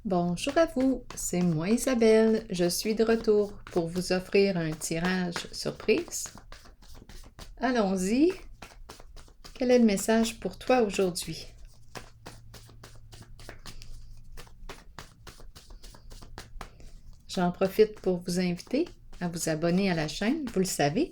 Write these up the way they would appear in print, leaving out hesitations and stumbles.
Bonjour à vous, c'est moi Isabelle. Je suis de retour pour vous offrir un tirage surprise. Allons-y. Quel est le message pour toi aujourd'hui? J'en profite pour vous inviter à vous abonner à la chaîne. Vous le savez,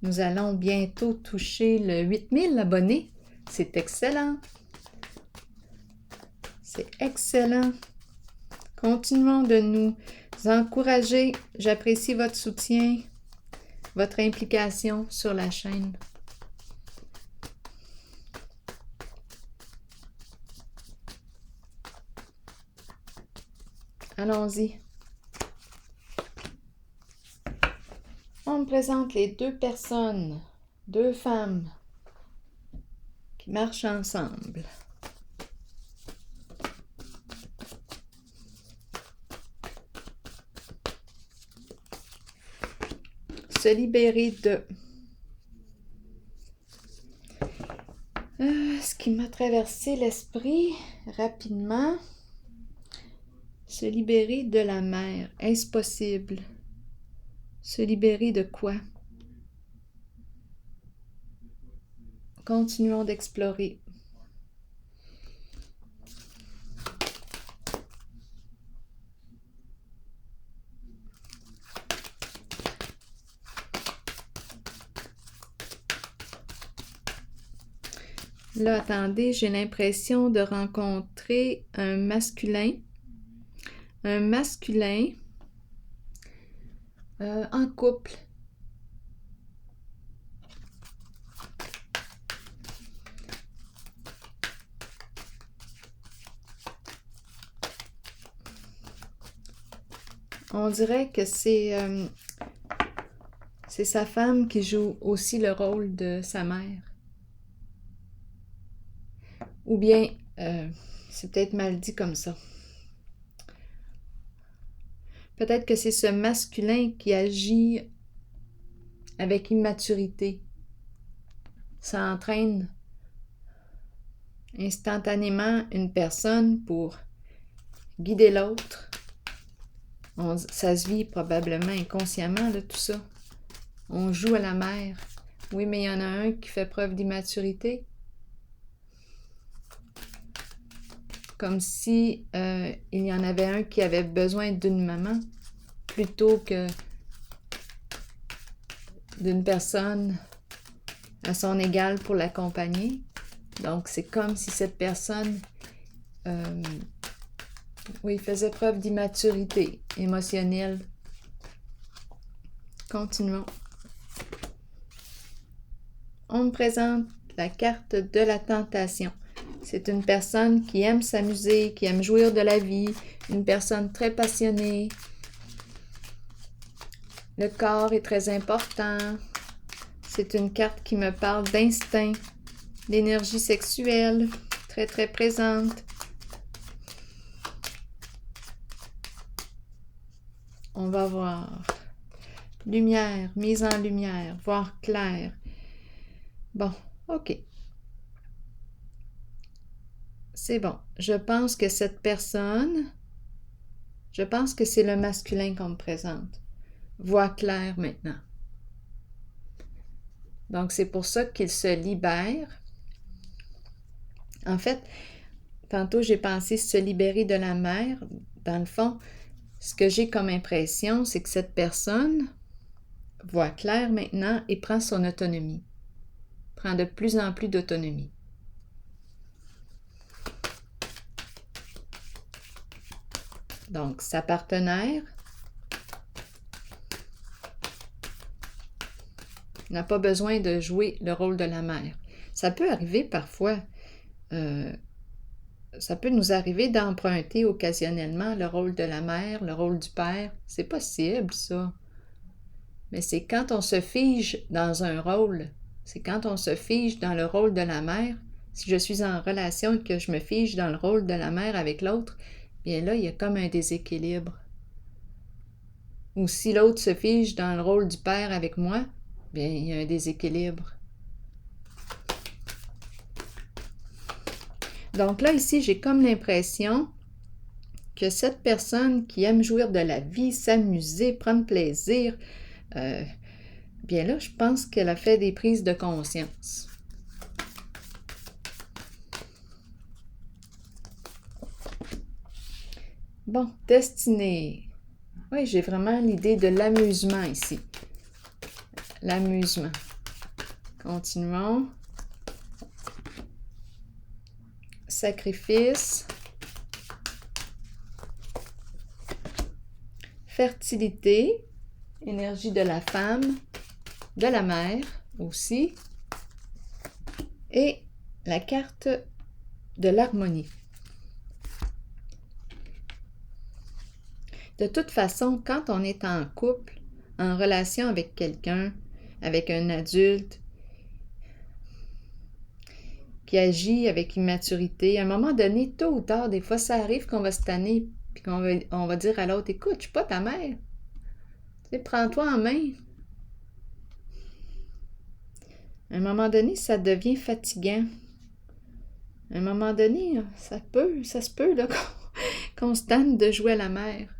nous allons bientôt toucher le 8000 abonnés. C'est excellent. C'est excellent. Continuons de nous encourager. J'apprécie votre soutien, votre implication sur la chaîne. Allons-y. On me présente les deux personnes, deux femmes qui marchent ensemble. Se libérer de... ce qui m'a traversé l'esprit rapidement. Se libérer de la mer. Est-ce possible? Se libérer de quoi? Continuons d'explorer. Là, attendez, j'ai l'impression de rencontrer un masculin. Un masculin en couple. On dirait que c'est sa femme qui joue aussi le rôle de sa mère. Ou bien, c'est peut-être mal dit comme ça. Peut-être que c'est ce masculin qui agit avec immaturité. Ça entraîne instantanément une personne pour guider l'autre. Ça se vit probablement inconsciemment, là, tout ça. On joue à la mère. Oui, mais il y en a un qui fait preuve d'immaturité. Comme si il y en avait un qui avait besoin d'une maman plutôt que d'une personne à son égal pour l'accompagner. Donc, c'est comme si cette personne faisait preuve d'immaturité émotionnelle. Continuons. On me présente la carte de la tentation. C'est une personne qui aime s'amuser, qui aime jouir de la vie, une personne très passionnée. Le corps est très important. C'est une carte qui me parle d'instinct, d'énergie sexuelle, très très présente. On va voir. Lumière, mise en lumière, voir clair. Bon, ok. C'est bon. Je pense que cette personne, je pense que c'est le masculin qu'on me présente. Voix claire maintenant. Donc, c'est pour ça qu'il se libère. En fait, tantôt, j'ai pensé se libérer de la mer. Dans le fond, ce que j'ai comme impression, c'est que cette personne voit clair maintenant et prend son autonomie. Prend de plus en plus d'autonomie. Donc, sa partenaire n'a pas besoin de jouer le rôle de la mère. Ça peut arriver parfois, ça peut nous arriver d'emprunter occasionnellement le rôle de la mère, le rôle du père. C'est possible, ça. Mais c'est quand on se fige dans un rôle, c'est quand on se fige dans le rôle de la mère. Si je suis en relation et que je me fige dans le rôle de la mère avec l'autre, bien là, il y a comme un déséquilibre. Ou si l'autre se fige dans le rôle du père avec moi, bien, il y a un déséquilibre. Donc là, ici, j'ai comme l'impression que cette personne qui aime jouir de la vie, s'amuser, prendre plaisir, bien là, je pense qu'elle a fait des prises de conscience. Bon, destinée. Oui, j'ai vraiment l'idée de l'amusement ici. L'amusement. Continuons. Sacrifice. Fertilité. Énergie de la femme. De la mère aussi. Et la carte de l'harmonie. De toute façon, quand on est en couple, en relation avec quelqu'un, avec un adulte, qui agit avec immaturité, à un moment donné, tôt ou tard, des fois, ça arrive qu'on va se tanner, puis on va dire à l'autre, écoute, je suis pas ta mère. Tu sais, prends-toi en main. À un moment donné, ça devient fatigant. À un moment donné, ça se peut, là, qu'on se tanne de jouer à la mère.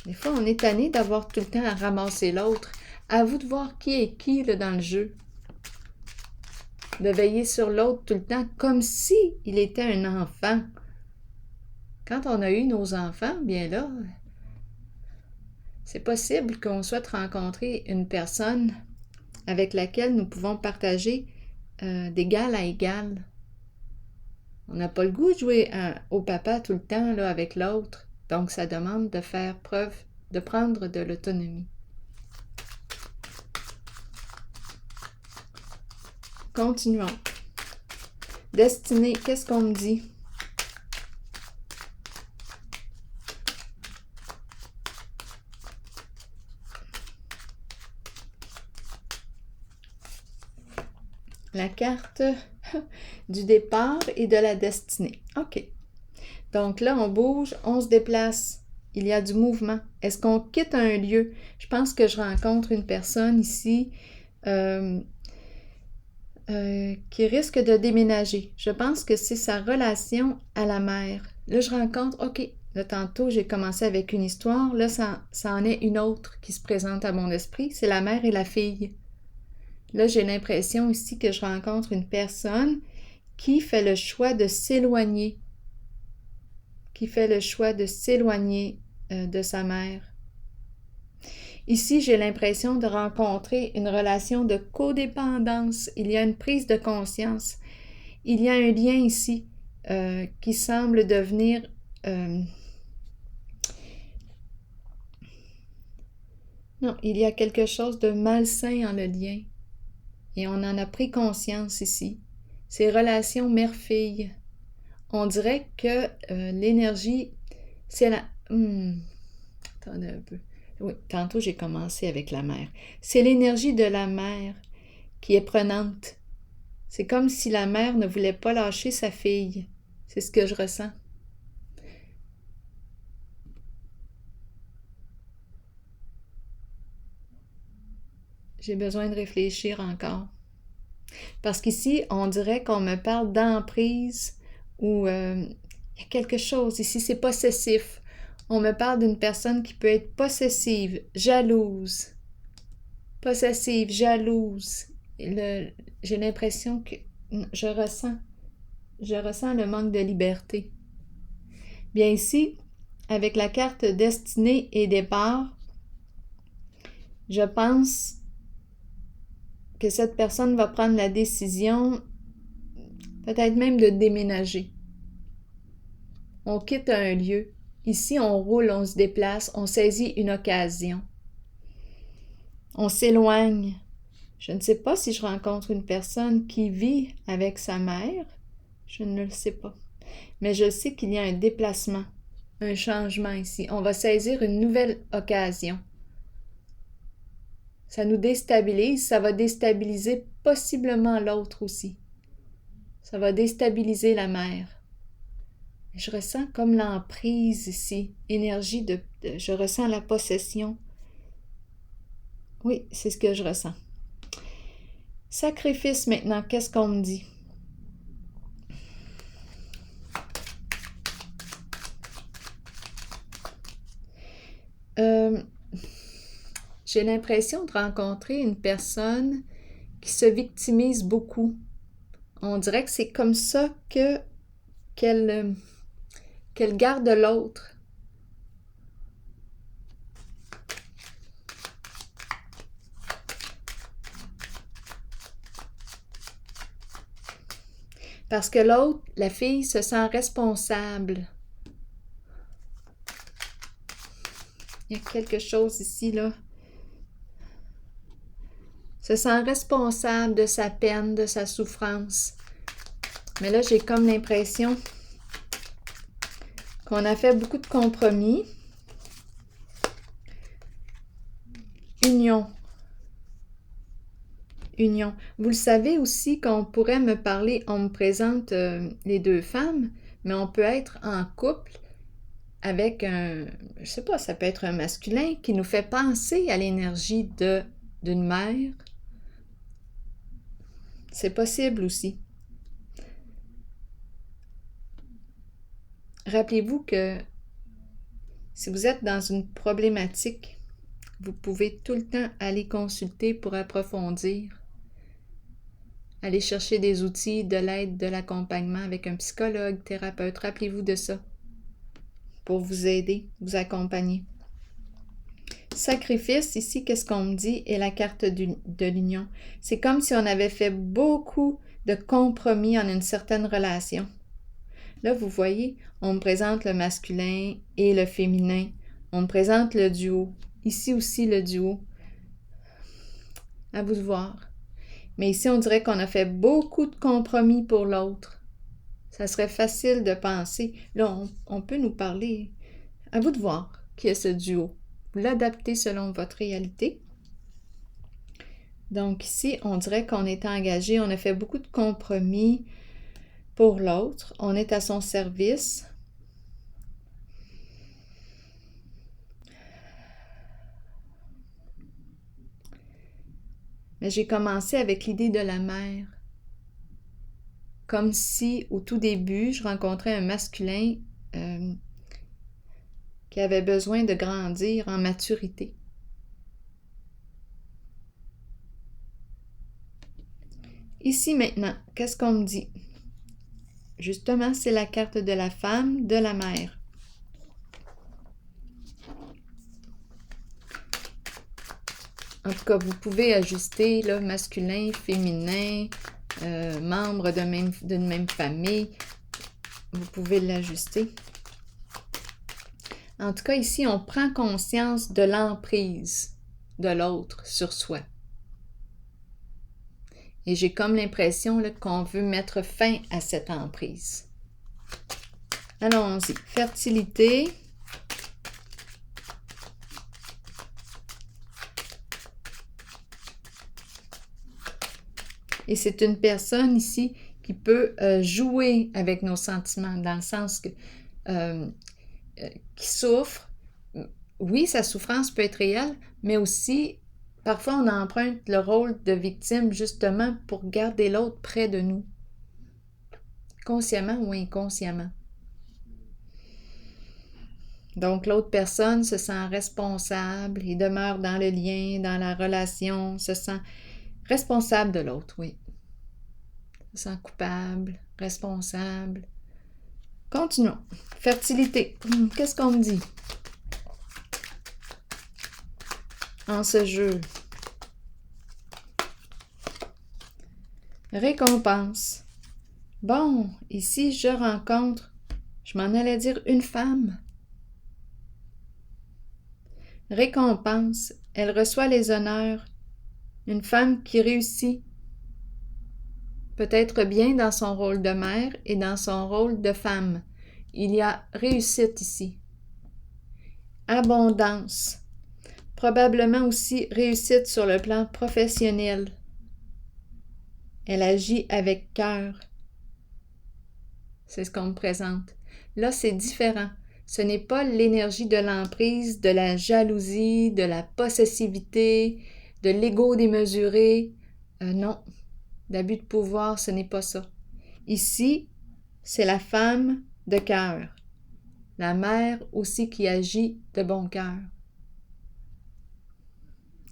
Des fois, on est tanné d'avoir tout le temps à ramasser l'autre. À vous de voir qui est qui là, dans le jeu. De veiller sur l'autre tout le temps comme si il était un enfant. Quand on a eu nos enfants, bien là, c'est possible qu'on souhaite rencontrer une personne avec laquelle nous pouvons partager d'égal à égal. On n'a pas le goût de jouer au papa tout le temps là, avec l'autre. Donc, ça demande de faire preuve, de prendre de l'autonomie. Continuons. Destinée, qu'est-ce qu'on me dit? La carte du départ et de la destinée. OK. Donc là, on bouge, on se déplace. Il y a du mouvement. Est-ce qu'on quitte un lieu? Je pense que je rencontre une personne ici qui risque de déménager. Je pense que c'est sa relation à la mère. Là, je rencontre, OK, là, tantôt, j'ai commencé avec une histoire. Là, ça en est une autre qui se présente à mon esprit. C'est la mère et la fille. Là, j'ai l'impression ici que je rencontre une personne qui fait le choix de s'éloigner. Qui fait le choix de s'éloigner de sa mère. Ici, j'ai l'impression de rencontrer une relation de codépendance. Il y a une prise de conscience. Il y a un lien ici qui semble devenir non, il y a quelque chose de malsain en le lien. Et on en a pris conscience ici. Ces relations mère-fille. On dirait que l'énergie, c'est la... Attendez un peu. Oui, tantôt j'ai commencé avec la mère. C'est l'énergie de la mère qui est prenante. C'est comme si la mère ne voulait pas lâcher sa fille. C'est ce que je ressens. J'ai besoin de réfléchir encore. Parce qu'ici, on dirait qu'on me parle d'emprise ou il y a quelque chose. Ici, c'est possessif. On me parle d'une personne qui peut être possessive, jalouse. Possessive, jalouse. J'ai l'impression que je ressens le manque de liberté. Bien ici, avec la carte destinée et départ, je pense que cette personne va prendre la décision, peut-être même de déménager. On quitte un lieu. Ici, on roule, on se déplace, on saisit une occasion. On s'éloigne. Je ne sais pas si je rencontre une personne qui vit avec sa mère. Je ne le sais pas. Mais je sais qu'il y a un déplacement, un changement ici. On va saisir une nouvelle occasion. Ça nous déstabilise, ça va déstabiliser possiblement l'autre aussi. Ça va déstabiliser la mère. Je ressens comme l'emprise ici, énergie je ressens la possession. Oui, c'est ce que je ressens. Sacrifice maintenant, qu'est-ce qu'on me dit? J'ai l'impression de rencontrer une personne qui se victimise beaucoup. On dirait que c'est comme ça qu'elle garde l'autre. Parce que l'autre, la fille, se sent responsable. Il y a quelque chose ici, là. Se sent responsable de sa peine, de sa souffrance. Mais là, j'ai comme l'impression qu'on a fait beaucoup de compromis. Union. Vous le savez aussi qu'on pourrait me parler, on me présente les deux femmes, mais on peut être en couple avec je sais pas, ça peut être un masculin qui nous fait penser à l'énergie d'une mère. C'est possible aussi. Rappelez-vous que si vous êtes dans une problématique, vous pouvez tout le temps aller consulter pour approfondir. Aller chercher des outils, de l'aide, de l'accompagnement avec un psychologue, thérapeute. Rappelez-vous de ça pour vous aider, vous accompagner. Sacrifice, ici, qu'est-ce qu'on me dit? Et la carte de l'union. C'est comme si on avait fait beaucoup de compromis en une certaine relation. Là, vous voyez, on me présente le masculin et le féminin. On me présente le duo. Ici aussi, le duo. À vous de voir. Mais ici, on dirait qu'on a fait beaucoup de compromis pour l'autre. Ça serait facile de penser. Là, on peut nous parler. À vous de voir qui est ce duo. Vous l'adaptez selon votre réalité. Donc ici, on dirait qu'on est engagé, on a fait beaucoup de compromis pour l'autre. On est à son service. Mais j'ai commencé avec l'idée de la mère. Comme si, au tout début, je rencontrais un masculin qui avait besoin de grandir en maturité. Ici, maintenant, qu'est-ce qu'on me dit? Justement, c'est la carte de la femme, de la mère. En tout cas, vous pouvez ajuster là, masculin, féminin, membre d'une même famille. Vous pouvez l'ajuster. En tout cas, ici, on prend conscience de l'emprise de l'autre sur soi. Et j'ai comme l'impression qu'on veut mettre fin à cette emprise. Allons-y. Fertilité. Et c'est une personne ici qui peut jouer avec nos sentiments, dans le sens que qui souffre. Oui, sa souffrance peut être réelle, mais aussi, parfois, on emprunte le rôle de victime justement pour garder l'autre près de nous, consciemment ou inconsciemment. Donc, l'autre personne se sent responsable et demeure dans le lien, dans la relation, se sent responsable de l'autre, oui. Se sent coupable, responsable. Continuons. Fertilité. Qu'est-ce qu'on me dit en ce jeu? Récompense. Bon, ici, je rencontre, je m'en allais dire une femme. Récompense. Elle reçoit les honneurs. Une femme qui réussit. Peut-être bien dans son rôle de mère et dans son rôle de femme. Il y a réussite ici. Abondance. Probablement aussi réussite sur le plan professionnel. Elle agit avec cœur. C'est ce qu'on me présente. Là, c'est différent. Ce n'est pas l'énergie de l'emprise, de la jalousie, de la possessivité, de l'ego démesuré. Non. L'abus de pouvoir, ce n'est pas ça. Ici, c'est la femme de cœur. La mère aussi qui agit de bon cœur.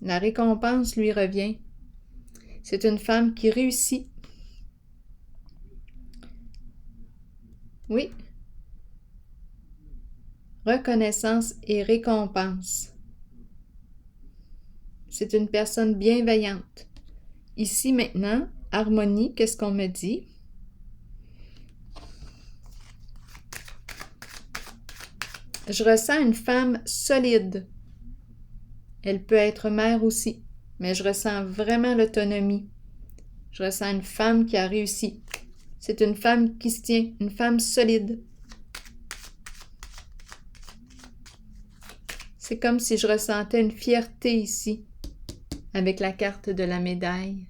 La récompense lui revient. C'est une femme qui réussit. Oui. Reconnaissance et récompense. C'est une personne bienveillante. Ici, maintenant, harmonie, qu'est-ce qu'on me dit? Je ressens une femme solide. Elle peut être mère aussi, mais je ressens vraiment l'autonomie. Je ressens une femme qui a réussi. C'est une femme qui se tient, une femme solide. C'est comme si je ressentais une fierté ici, avec la carte de la médaille.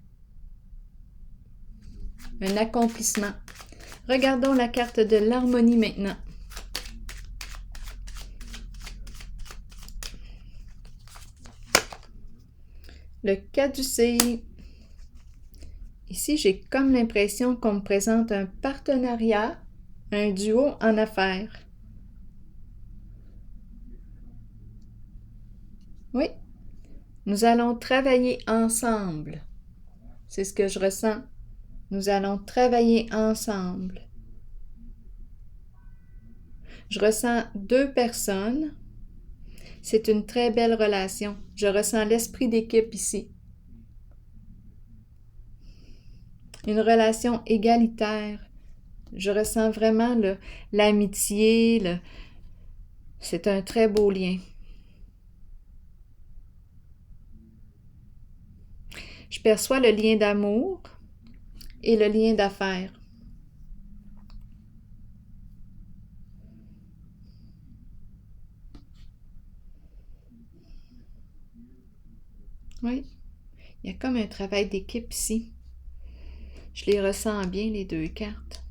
Un accomplissement. Regardons la carte de l'harmonie maintenant. Le caducée. Ici, j'ai comme l'impression qu'on me présente un partenariat, un duo en affaires. Oui, nous allons travailler ensemble. C'est ce que je ressens. Nous allons travailler ensemble. Je ressens 2 personnes. C'est une très belle relation. Je ressens l'esprit d'équipe ici. Une relation égalitaire. Je ressens vraiment l'amitié. C'est un très beau lien. Je perçois le lien d'amour et le lien d'affaires. Oui, il y a comme un travail d'équipe ici. Je les ressens bien, les 2 cartes.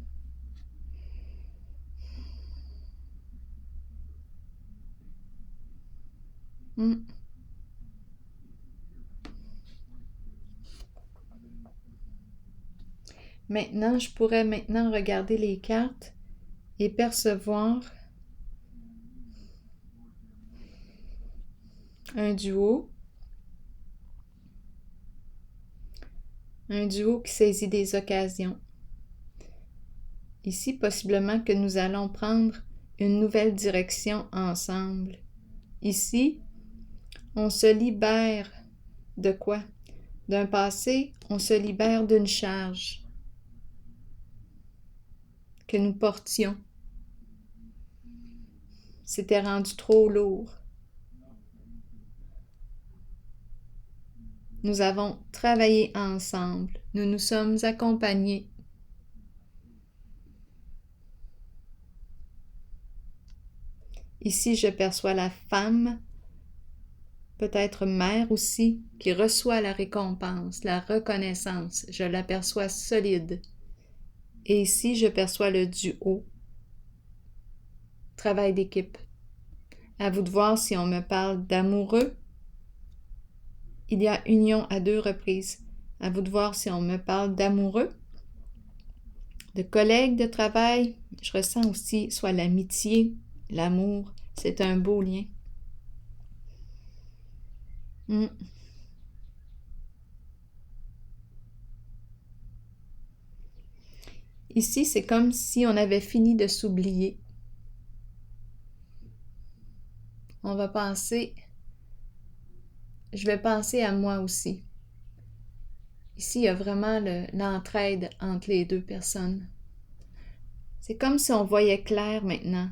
Maintenant, je pourrais regarder les cartes et percevoir un duo. Un duo qui saisit des occasions. Ici, possiblement que nous allons prendre une nouvelle direction ensemble. Ici, on se libère de quoi? D'un passé, on se libère d'une charge que nous portions. C'était rendu trop lourd. Nous avons travaillé ensemble. Nous nous sommes accompagnés. Ici, je perçois la femme, peut-être mère aussi, qui reçoit la récompense, la reconnaissance. Je l'aperçois solide. Et ici, je perçois le duo. Travail d'équipe. À vous de voir si on me parle d'amoureux. Il y a union à 2 reprises. À vous de voir si on me parle d'amoureux, de collègues de travail. Je ressens aussi soit l'amitié, l'amour. C'est un beau lien. Ici, c'est comme si on avait fini de s'oublier. On va penser, je vais penser à moi aussi. Ici, il y a vraiment l'entraide entre les 2 personnes. C'est comme si on voyait clair maintenant,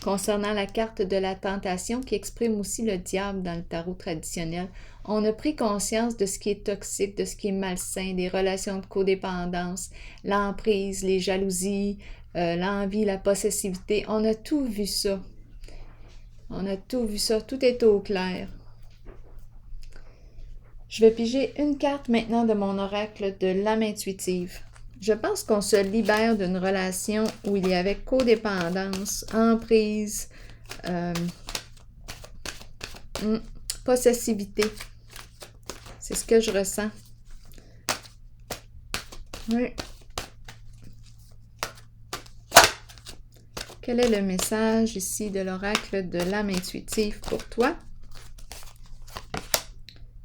concernant la carte de la tentation qui exprime aussi le diable dans le tarot traditionnel. On a pris conscience de ce qui est toxique, de ce qui est malsain, des relations de codépendance, l'emprise, les jalousies, l'envie, la possessivité. On a tout vu ça. On a tout vu ça. Tout est au clair. Je vais piger une carte maintenant de mon oracle de l'âme intuitive. Je pense qu'on se libère d'une relation où il y avait codépendance, emprise, possessivité. C'est ce que je ressens. Oui. Quel est le message ici de l'oracle de l'âme intuitive pour toi?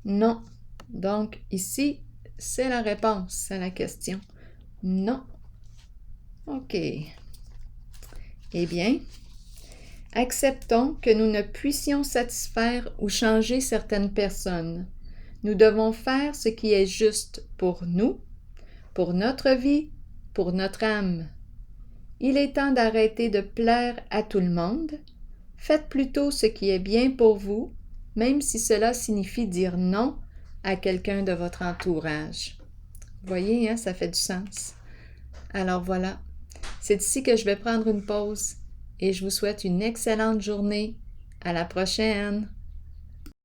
Non. Donc, ici, c'est la réponse à la question. Non. OK. Eh bien, acceptons que nous ne puissions satisfaire ou changer certaines personnes. Nous devons faire ce qui est juste pour nous, pour notre vie, pour notre âme. Il est temps d'arrêter de plaire à tout le monde. Faites plutôt ce qui est bien pour vous, même si cela signifie dire non à quelqu'un de votre entourage. Vous voyez, hein, ça fait du sens. Alors voilà, c'est ici que je vais prendre une pause et je vous souhaite une excellente journée. À la prochaine!